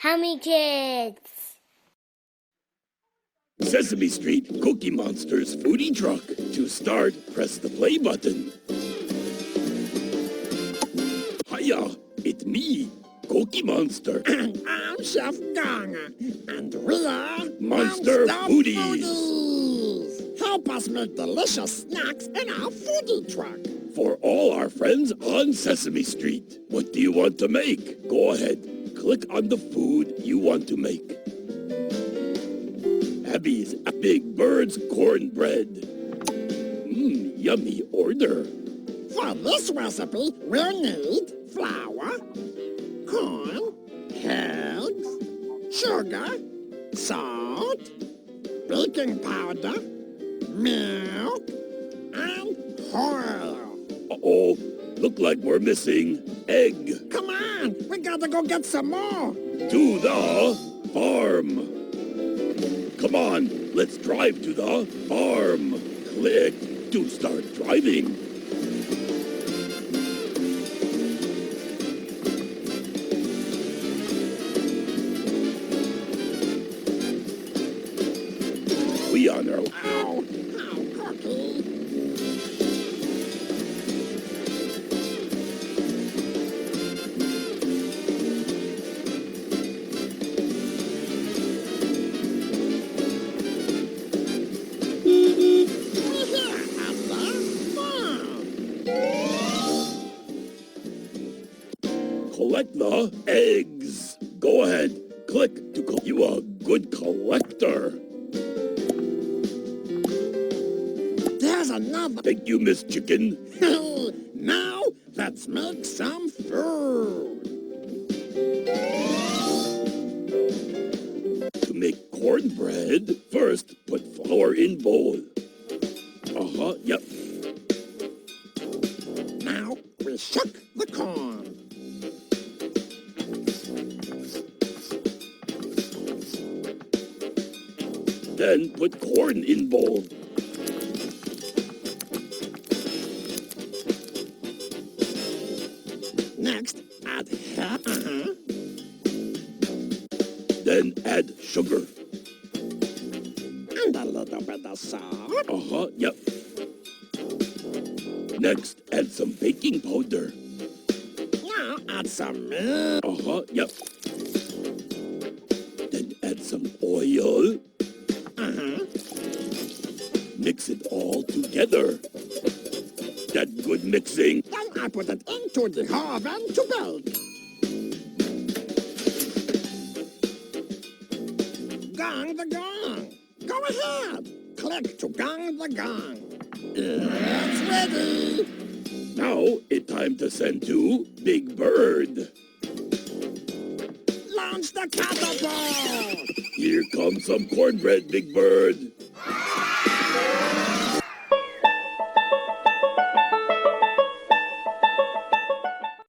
Hammy Kids. Sesame Street Cookie Monster's foodie truck. To start, press the play button. Hiya, it's me, Cookie Monster. And I'm Chef Gong, and we are Monster Foodies. Help us make delicious snacks in our foodie truck. For all our friends on Sesame Street. What do you want to make? Go ahead, click on the food you want to make. Abby's Big Bird's cornbread. Yummy order. For this recipe, we'll need flour, corn, eggs, sugar, salt, baking powder, milk, and oil. Uh-oh, look like we're missing egg. Come on, we gotta go get some more. To the farm. Come on, let's drive to the farm. Click to start driving. We on our Ow, Cookie. collect the eggs. Go ahead, click to call you a good collector. There's another. Thank you, Miss Chicken. Now, let's make some food. To make cornbread, first put flour in bowl. Yep. Now, we shook the corn. Then put corn in bowl. Next, add Then add sugar. and a little bit of salt. Yep. Next, add some baking powder. Now, add some milk. Yep. Then add some oil. Mix it all together. That good mixing. Then I put it into the oven to bake. Gong the gong. Go ahead. Click to gong the gong. It's ready. Now it's time to send to Big Bird. Launch the catapult. Here comes some cornbread, Big Bird.